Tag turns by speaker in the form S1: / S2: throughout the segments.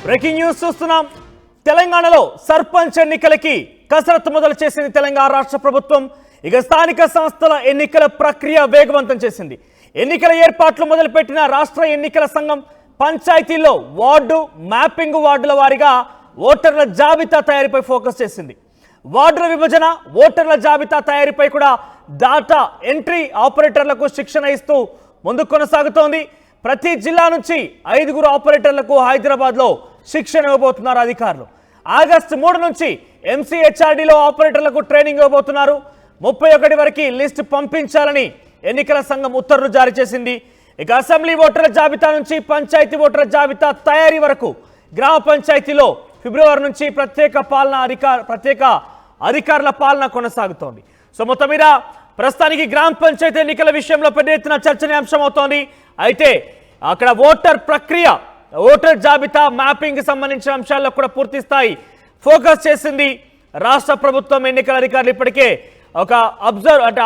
S1: Breaking news చూస్తున్నాం. తెలంగాణలో సర్పంచ్ ఎన్నికలకి కసరత్తు మొదలు చేసింది తెలంగాణ రాష్ట్ర ప్రభుత్వం. ఇక స్థానిక సంస్థల ఎన్నికల ప్రక్రియ వేగవంతం చేసింది. ఎన్నికల ఏర్పాట్లు మొదలుపెట్టిన రాష్ట్ర ఎన్నికల సంఘం పంచాయతీల్లో వార్డు మ్యాపింగ్ వార్డుల వారీగా ఓటర్ల జాబితా తయారీపై ఫోకస్ చేసింది. వార్డుల విభజన, ఓటర్ల జాబితా తయారీపై కూడా డాటా ఎంట్రీ ఆపరేటర్లకు శిక్షణ ఇస్తూ ముందుకు కొనసాగుతోంది. ప్రతి జిల్లా నుంచి 5 ఆపరేటర్లకు హైదరాబాద్లో శిక్షణ ఇవ్వబోతున్నారు అధికారులు. ఆగస్టు 3 నుంచి MCHRDలో ఆపరేటర్లకు ట్రైనింగ్ ఇవ్వబోతున్నారు. 31 వరకు లిస్టు పంపించాలని ఎన్నికల సంఘం ఉత్తర్వులు జారీ చేసింది. ఇక అసెంబ్లీ ఓటర్ల జాబితా నుంచి పంచాయతీ ఓటర్ల జాబితా తయారీ వరకు గ్రామ పంచాయతీలో ఫిబ్రవరి నుంచి ప్రత్యేక అధికారుల పాలన కొనసాగుతోంది. సో మొత్తం మీద ప్రస్తుతానికి గ్రామ పంచాయతీ ఎన్నికల విషయంలో పెద్ద ఎత్తున చర్చనీయాంశం అవుతోంది. అయితే అక్కడ ఓటర్ ప్రక్రియ, ఓటర్ జాబితా మ్యాపింగ్ సంబంధించిన అంశాల్లో కూడా పూర్తి స్థాయి ఫోకస్ చేసింది రాష్ట్ర ప్రభుత్వం. ఎన్నికల అధికారులు ఇప్పటికే ఒక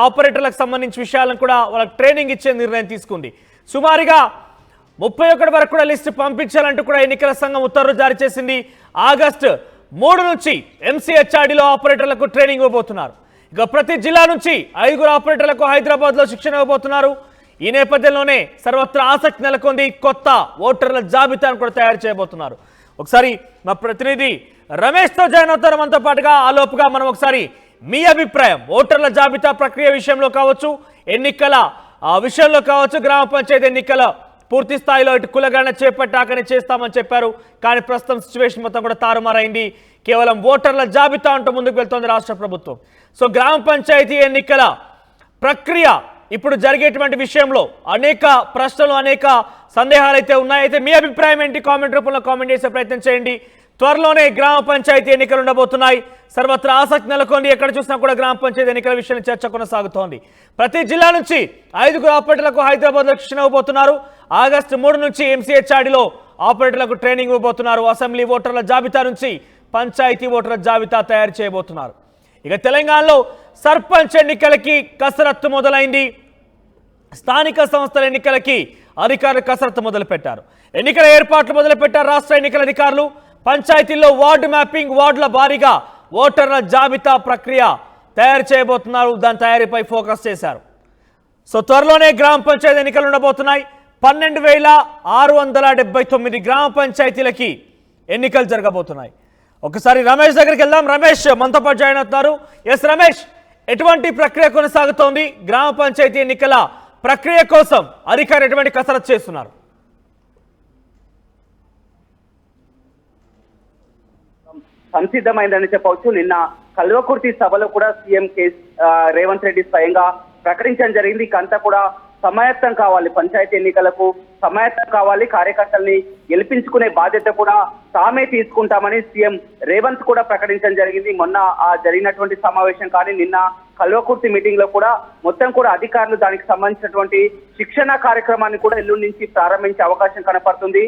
S1: ఆపరేటర్లకు సంబంధించిన విషయాలను కూడా వాళ్ళకి ట్రైనింగ్ ఇచ్చే నిర్ణయం తీసుకుంది. సుమారుగా 31 వరకు కూడా లిస్టు పంపించాలంటూ కూడా ఎన్నికల సంఘం ఉత్తర్వులు జారీ చేసింది. ఆగస్టు 3 నుంచి MCHRDలో ఆపరేటర్లకు ట్రైనింగ్ ఇవ్వబోతున్నారు. ఇక ప్రతి జిల్లా నుంచి 5 ఆపరేటర్లకు హైదరాబాద్లో శిక్షణ ఇవ్వబోతున్నారు. ఈ నేపథ్యంలోనే సర్వత్రా ఆసక్తి నెలకొంది. కొత్త ఓటర్ల జాబితాను కూడా తయారు చేయబోతున్నారు. ఒకసారి మా ప్రతినిధి రమేష్తో జాయిన్ అవుతారు మనతో పాటుగా. ఆలోపుగా మనం ఒకసారి మీ అభిప్రాయం, ఓటర్ల జాబితా ప్రక్రియ విషయంలో కావచ్చు, ఎన్నికల విషయంలో కావచ్చు, గ్రామ పంచాయతీ ఎన్నికల పూర్తి స్థాయిలో ఇటు కులగణన చేపట్టాకనే చేస్తామని చెప్పారు. కానీ ప్రస్తుతం సిచ్యువేషన్ మొత్తం కూడా తారుమారైంది. కేవలం ఓటర్ల జాబితా అంటూ ముందుకు వెళ్తోంది రాష్ట్ర ప్రభుత్వం. సో గ్రామ పంచాయతీ ఎన్నికల ప్రక్రియ ఇప్పుడు జరిగేటువంటి విషయంలో అనేక ప్రశ్నలు, అనేక సందేహాలు అయితే ఉన్నాయి. అయితే మీ అభిప్రాయం ఏంటి? కామెంట్ రూపంలో కామెంట్ చేసే ప్రయత్నం చేయండి. త్వరలోనే గ్రామ పంచాయతీ ఎన్నికలు ఉండబోతున్నాయి. సర్వత్రా ఆసక్తి నెలకొంది. ఎక్కడ చూసినా కూడా గ్రామ పంచాయతీ ఎన్నికల విషయంలో చర్చ కొనసాగుతోంది. ప్రతి జిల్లా నుంచి 5 ఆపరేటర్లకు హైదరాబాద్లో శిక్షణ ఇవ్వబోతున్నారు. ఆగస్టు 3 నుంచి MCHRDలో ఆపరేటర్లకు ట్రైనింగ్ ఇవ్వబోతున్నారు. అసెంబ్లీ ఓటర్ల జాబితా నుంచి పంచాయతీ ఓటర్ల జాబితా తయారు చేయబోతున్నారు. ఇక తెలంగాణలో సర్పంచ్ ఎన్నికలకి కసరత్తు మొదలైంది. స్థానిక సంస్థల ఎన్నికలకి అధికారులు కసరత్తు మొదలుపెట్టారు. ఎన్నికల ఏర్పాట్లు మొదలుపెట్టారు రాష్ట్ర ఎన్నికల అధికారులు. పంచాయతీల్లో వార్డు మ్యాపింగ్, వార్డుల భారీగా ఓటర్ల జాబితా ప్రక్రియ తయారు చేయబోతున్నారు. దాని తయారీపై ఫోకస్ చేశారు. సో త్వరలోనే గ్రామ పంచాయతీ ఎన్నికలు ఉండబోతున్నాయి. 12,679 గ్రామ పంచాయతీలకి ఎన్నికలు జరగబోతున్నాయి. ఒకసారి రమేష్ దగ్గరికి వెళ్దాం. రమేష్ మనతో పాటు జాయిన్ అవుతున్నారు. ఎస్ రమేష్, ఎటువంటి ప్రక్రియ కొనసాగుతోంది? గ్రామ పంచాయతీ ఎన్నికల ప్రక్రియ కోసం అధికారులు ఎటువంటి కసరత్తు చేస్తున్నారు?
S2: సంసిద్ధమైందని చెప్పవచ్చు. నిన్న కల్వకుర్తి సభలో కూడా సీఎం రేవంత్ రెడ్డి స్వయంగా ప్రకటించడం జరిగింది. ఇకంతా కూడా సమాయత్తం కావాలి, పంచాయతీ ఎన్నికలకు సమాయత్తం కావాలి, కార్యకర్తల్ని గెలిపించుకునే బాధ్యత కూడా తామే తీసుకుంటామని సీఎం రేవంత్ కూడా ప్రకటించడం జరిగింది. మొన్న జరిగినటువంటి సమావేశం కానీ నిన్న కల్వకుర్తి మీటింగ్ లో కూడా మొత్తం కూడా అధికారులు దానికి సంబంధించినటువంటి శిక్షణ కార్యక్రమాన్ని కూడా ఎల్లుండి నుంచి ప్రారంభించే అవకాశం కనపడుతుంది.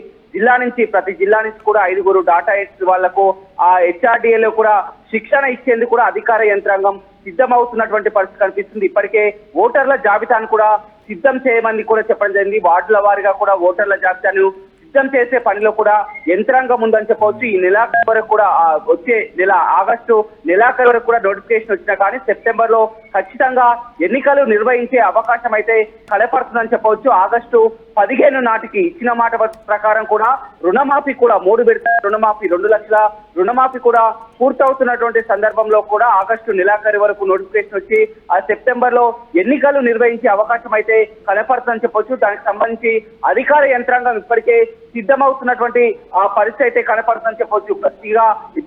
S2: ప్రతి జిల్లా నుంచి కూడా 5 డాటా ఎంట్రీ వాళ్లకు ఆ HRDAలో కూడా శిక్షణ ఇచ్చేందుకు కూడా అధికార యంత్రాంగం సిద్ధమవుతున్నటువంటి పరిస్థితి కనిపిస్తుంది. ఇప్పటికే ఓటర్ల జాబితాను కూడా సిద్ధం చేయమని కూడా చెప్పడం జరిగింది. వార్డుల వారీగా కూడా ఓటర్ల జాబితాను సిద్ధం చేసే పనిలో కూడా యంత్రాంగం ఉందని చెప్పవచ్చు. ఈ నెలాఖరు వరకు కూడా వచ్చే నెల ఆగస్టు నెలాఖరు వరకు కూడా నోటిఫికేషన్ వచ్చినా కానీ సెప్టెంబర్ లో ఖచ్చితంగా ఎన్నికలు నిర్వహించే అవకాశం అయితే కనపడుతుందని చెప్పవచ్చు. ఆగస్టు 15 నాటికి ఇచ్చిన మాట ప్రకారం కూడా రుణమాఫీ కూడా 3 విడతల రుణమాఫీ 2 లక్షల రుణమాఫీ కూడా పూర్తవుతున్నటువంటి సందర్భంలో కూడా ఆగస్టు నెలాఖరు వరకు నోటిఫికేషన్ వచ్చి ఆ సెప్టెంబర్ లో ఎన్నికలు నిర్వహించే అవకాశం అయితే కనపడుతుందని చెప్పొచ్చు. దానికి సంబంధించి అధికార యంత్రాంగం ఇప్పటికే సిద్ధమవుతున్నటువంటి ఆ పరిస్థితి అయితే కనపడుతుందని చెప్పొచ్చు. ఇక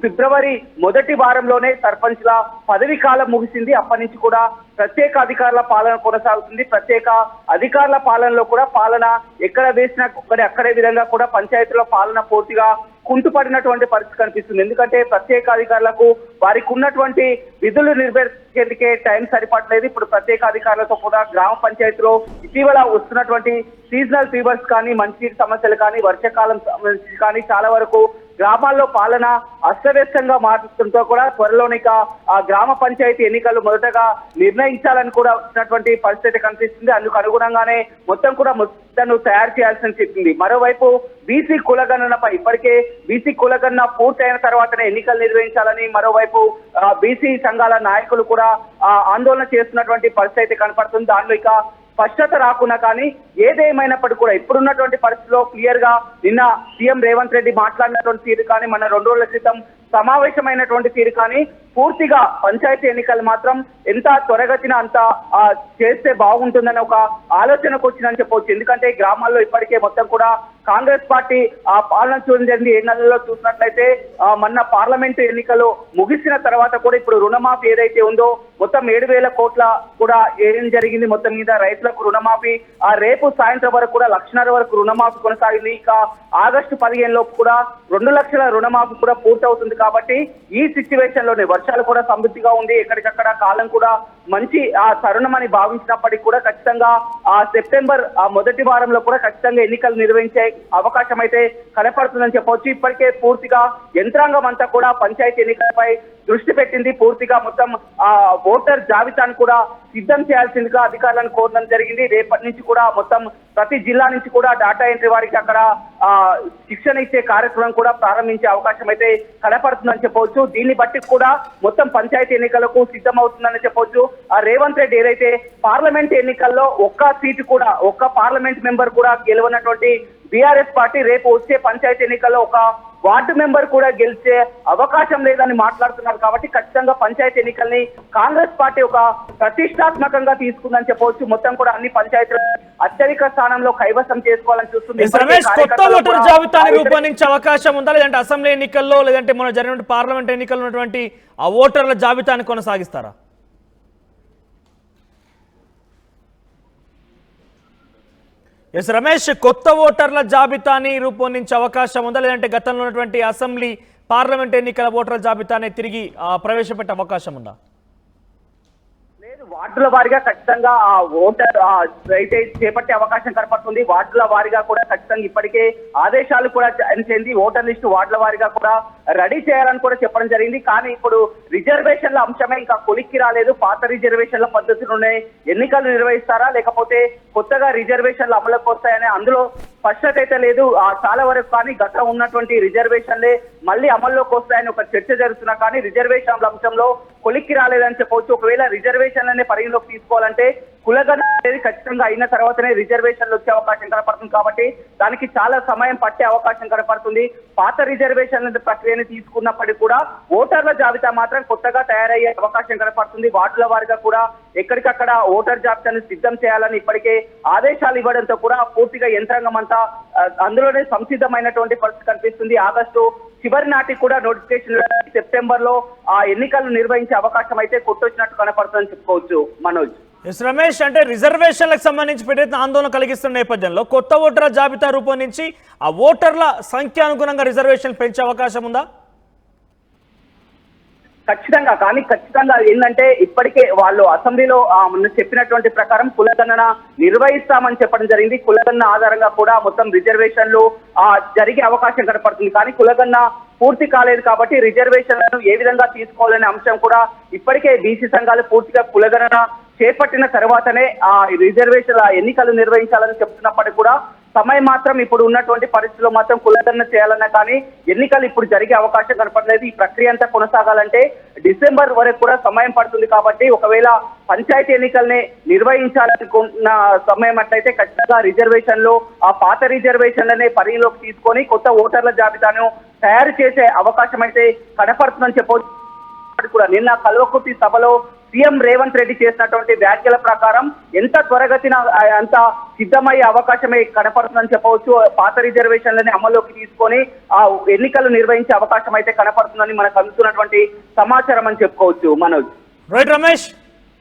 S2: ఫిబ్రవరి మొదటి వారంలోనే సర్పంచ్ల పదవి కాలం ముగిసింది. అప్పటి నుంచి కూడా ప్రత్యేక అధికారుల పాలన కొనసాగుతుంది. ప్రత్యేక అధికారుల పాలనలో కూడా పాలన ఎక్కడ వేసినా అక్కడే విధంగా కూడా పంచాయతీల పాలన పూర్తిగా కుంటుపడినటువంటి పరిస్థితి కనిపిస్తుంది. ఎందుకంటే ప్రత్యేక అధికారులకు వారికి ఉన్నటువంటి విధులు నిర్వహించేందుకే టైం సరిపడలేదు. ఇప్పుడు ప్రత్యేక అధికారులతో కూడా గ్రామ పంచాయతీలో ఇటీవల వస్తున్నటువంటి సీజనల్ ఫీవర్స్ కానీ, మంచినీటి సమస్యలు కానీ, వర్షాకాలం కానీ చాలా వరకు గ్రామాల్లో పాలన అస్తవ్యస్తంగా మారుతుంటో కూడా త్వరలోనే ఆ గ్రామ పంచాయతీ ఎన్నికలు మొదటగా నిర్ణయించాలని కూడా వచ్చినటువంటి పరిస్థితి కనిపిస్తుంది. అందుకు అనుగుణంగానే మొత్తం కూడా ముద్దను తయారు చేయాల్సి చెప్పింది. మరోవైపు బీసీ కులగణనపై ఇప్పటికే బీసీ కులగణన పూర్తయిన తర్వాతనే ఎన్నికలు నిర్వహించాలని మరోవైపు బీసీ సంఘాల నాయకులు కూడా ఆందోళన చేస్తున్నటువంటి పరిస్థితి కనపడుతుంది. దానిలో ఇక స్పష్టత రాకున్నా కానీ ఏదేమైనప్పటికీ కూడా ఇప్పుడున్నటువంటి పరిస్థితిలో క్లియర్ గా నిన్న సీఎం రేవంత్ రెడ్డి మాట్లాడినటువంటి తీరు కానీ మన 2 రోజుల క్రితం సమావేశమైనటువంటి తీరు కానీ పూర్తిగా పంచాయతీ ఎన్నికలు మాత్రం ఎంత త్వరగతిన అంత చేస్తే బాగుంటుందని ఒక ఆలోచనకు వచ్చిందని చెప్పవచ్చు. ఎందుకంటే గ్రామాల్లో ఇప్పటికే మొత్తం కూడా కాంగ్రెస్ పార్టీ పాలన చూడండి 7 నెలల్లో చూసినట్లయితే మొన్న పార్లమెంటు ఎన్నికలు ముగిసిన తర్వాత కూడా ఇప్పుడు రుణమాఫీ ఏదైతే ఉందో మొత్తం 7,000 కోట్ల కూడా ఏం జరిగింది. మొత్తం మీద రైతులకు రుణమాఫీ రేపు సాయంత్రం వరకు కూడా 1,50,000 వరకు రుణమాఫీ కొనసాగింది. ఇక ఆగస్టు 15 లోపు కూడా 2 లక్షల రుణమాఫీ కూడా పూర్తవుతుంది. కాబట్టి ఈ సిచ్యువేషన్ లోనే వర్షాలు కూడా సమృద్ధిగా ఉంది. ఎక్కడికక్కడ కాలం కూడా మంచి తరుణమని భావించినప్పటికీ కూడా ఖచ్చితంగా సెప్టెంబర్ మొదటి వారంలో కూడా ఖచ్చితంగా ఎన్నికలు నిర్వహించే అవకాశం అయితే కనపడుతుందని చెప్పవచ్చు. ఇప్పటికే పూర్తిగా యంత్రాంగం అంతా కూడా పంచాయతీ ఎన్నికలపై దృష్టి పెట్టింది. పూర్తిగా మొత్తం ఓటర్ జాబితాను కూడా సిద్ధం చేయాల్సిందిగా అధికారులను కోరడం జరిగింది. రేపటి నుంచి కూడా మొత్తం ప్రతి జిల్లా నుంచి కూడా డాటా ఎంట్రీ వారికి అక్కడ శిక్షణ ఇచ్చే కార్యక్రమం కూడా ప్రారంభించే అవకాశం అయితే కనపడుతుందని చెప్పవచ్చు. దీన్ని బట్టి కూడా మొత్తం పంచాయతీ ఎన్నికలకు సిద్ధమవుతుందని చెప్పవచ్చు. రేవంత్ రెడ్డి ఏదైతే పార్లమెంట్ ఎన్నికల్లో ఒక్క పార్లమెంట్ మెంబర్ కూడా గెలవనటువంటి బీఆర్ఎస్ పార్టీ రేపు వచ్చే పంచాయతీ ఎన్నికల్లో ఒక వార్డు మెంబర్ కూడా గెలిచే అవకాశం లేదని మాట్లాడుతున్నారు. కాబట్టి ఖచ్చితంగా పంచాయతీ ఎన్నికల్ని కాంగ్రెస్ పార్టీ ఒక ప్రతిష్టాత్మకంగా తీసుకుందని చెప్పవచ్చు. మొత్తం కూడా అన్ని పంచాయతీలు అత్యధిక స్థానంలో కైవసం చేసుకోవాలని చూస్తుంది.
S1: కొత్త ఓటర్ జాబితాని రూపొందించే అవకాశం ఉందా, లేదంటే అసెంబ్లీ ఎన్నికల్లో లేదంటే మన జరిగిన పార్లమెంట్ ఎన్నికల్లో ఉన్నటువంటి ఆ ఓటర్ల జాబితాని కొనసాగిస్తారా? ఎస్ రమేష్, కొత్త ఓటర్ల జాబితాని రూపొందించే అవకాశం ఉందా, లేదంటే గతంలో ఉన్నటువంటి అసెంబ్లీ పార్లమెంట్ ఎన్నికల ఓటర్ల జాబితాని తిరిగి ప్రవేశపెట్టే అవకాశం ఉందా?
S2: లేదు, వార్డుల వారీగా ఖచ్చితంగా ఆ ఓటర్ అయితే చేపట్టే అవకాశం కనపడుతుంది. వార్డుల వారీగా కూడా ఖచ్చితంగా ఇప్పటికే ఆదేశాలు కూడా చెంది ఓటర్ లిస్టు వార్డుల వారీగా కూడా రెడీ చేయాలని కూడా చెప్పడం జరిగింది. కానీ ఇప్పుడు రిజర్వేషన్ల అంశమే ఇంకా కొలిక్కి రాలేదు. పాత రిజర్వేషన్ల పద్ధతిలోనే ఎన్నికలు నిర్వహిస్తారా, లేకపోతే కొత్తగా రిజర్వేషన్లు అమలుకు వస్తాయని అందులో స్పష్టత అయితే లేదు. చాలా వరకు కానీ గత ఉన్నటువంటి రిజర్వేషన్లే మళ్ళీ అమల్లోకి వస్తాయని ఒక చర్చ జరుగుతున్నా కానీ రిజర్వేషన్ల అంశంలో కొలిక్కి రాలేదని చెప్పవచ్చు. ఒకవేళ రిజర్వేషన్లనే పరిగణలోకి తీసుకోవాలంటే కులగణన అనేది ఖచ్చితంగా అయిన తర్వాతనే రిజర్వేషన్లు వచ్చే అవకాశం కనపడుతుంది. కాబట్టి దానికి చాలా సమయం పట్టే అవకాశం కనపడుతుంది. పాత రిజర్వేషన్ల ప్రక్రియని తీసుకున్నప్పటికీ కూడా ఓటర్ల జాబితా మాత్రం కొత్తగా తయారయ్యే అవకాశం కనపడుతుంది. వార్డుల వారిగా కూడా ఎక్కడికక్కడ ఓటర్ జాబితాను సిద్ధం చేయాలని ఇప్పటికే ఆదేశాలు ఇవ్వడంతో కూడా పూర్తిగా యంత్రాంగం అంతా అందులోనే సంసిద్ధమైనటువంటి పరిస్థితి కనిపిస్తుంది. ఆగస్టు చివరి నాటికి కూడా నోటిఫికేషన్ సెప్టెంబర్ లో ఆ ఎన్నికలు నిర్వహించే అవకాశం అయితే కొట్టొచ్చినట్టు కనపడుతుందని చెప్పుకోవచ్చు. మనోజ్.
S1: ఎస్ రమేష్, అంటే రిజర్వేషన్లకు సంబంధించి పెద్ద ఆందోళన కలిగిస్తున్న నేపథ్యంలో కొత్త ఓటర్ల జాబితా రూపొందించి ఆ ఓటర్ల సంఖ్య అనుగుణంగా రిజర్వేషన్ పెంచే అవకాశం ఉందా?
S2: ఖచ్చితంగా, కానీ ఖచ్చితంగా ఏంటంటే ఇప్పటికే వాళ్ళు అసెంబ్లీలో చెప్పినటువంటి ప్రకారం కులగణన నిర్వహిస్తామని చెప్పడం జరిగింది. కులగణన ఆధారంగా కూడా మొత్తం రిజర్వేషన్లు జరిగే అవకాశం కనపడుతుంది. కానీ కులగణన పూర్తి కాలేదు కాబట్టి రిజర్వేషన్లను ఏ విధంగా తీసుకోవాలనే అంశం కూడా ఇప్పటికే బీసీ సంఘాలు పూర్తిగా కులగణన చేపట్టిన తర్వాతనే ఆ రిజర్వేషన్ ఎన్నికలు నిర్వహించాలని చెప్తున్నప్పటికీ కూడా సమయం మాత్రం ఇప్పుడు ఉన్నటువంటి పరిస్థితుల్లో మాత్రం కులగణన చేయాలన్నా కానీ ఎన్నికలు ఇప్పుడు జరిగే అవకాశం కనపడలేదు. ఈ ప్రక్రియ అంతా కొనసాగాలంటే డిసెంబర్ వరకు కూడా సమయం పడుతుంది. కాబట్టి ఒకవేళ పంచాయతీ ఎన్నికల్ని నిర్వహించాలనుకున్న సమయం అట్లయితే ఖచ్చితంగా రిజర్వేషన్లు ఆ పాత రిజర్వేషన్లనే పరిగణలోకి తీసుకొని కొత్త ఓటర్ల జాబితాను తయారు చేసే అవకాశం అయితే కనపడుతుందని చెప్పవచ్చు. కూడా నిన్న కల్వకుర్తి సభలో సీఎం రేవంత్ రెడ్డి చేసినటువంటి వ్యాఖ్యల ప్రకారం ఎంత త్వరగతిన అంత సిద్ధమయ్యే అవకాశమే కనపడుతుందని చెప్పవచ్చు. పాత రిజర్వేషన్లని అమల్లోకి తీసుకొని ఆ ఎన్నికలు నిర్వహించే అవకాశం అయితే కనపడుతుందని మనకు అందుతున్నటువంటి సమాచారం అని చెప్పుకోవచ్చు. మనోజ్.
S1: రైట్ రమేష్,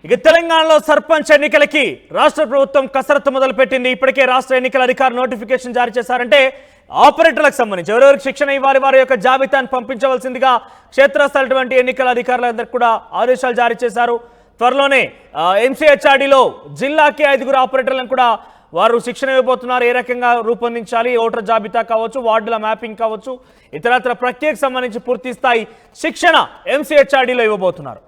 S1: ఇక తెలంగాణలో సర్పంచ్ ఎన్నికలకి రాష్ట్ర ప్రభుత్వం కసరత్తు మొదలుపెట్టింది. ఇప్పటికే రాష్ట్ర ఎన్నికల అధికారులు నోటిఫికేషన్ జారీ చేశారంటే ఆపరేటర్లకు సంబంధించి ఎవరెవరికి శిక్షణ ఇవ్వాలి, వారి యొక్క జాబితాను పంపించవలసిందిగా క్షేత్రస్థలటువంటి ఎన్నికల అధికారులందరికీ కూడా ఆదేశాలు జారీ చేశారు. త్వరలోనే ఎంసీహెచ్ఆర్డీలో జిల్లాకి 5 ఆపరేటర్లను కూడా వారు శిక్షణ ఇవ్వబోతున్నారు. ఏ రకంగా రూపొందించాలి, ఓటర్ జాబితా కావచ్చు, వార్డుల మ్యాపింగ్ కావచ్చు, ఇతరత్ర ప్రక్రియకు సంబంధించి పూర్తి స్థాయి శిక్షణ MCHRDలో ఇవ్వబోతున్నారు.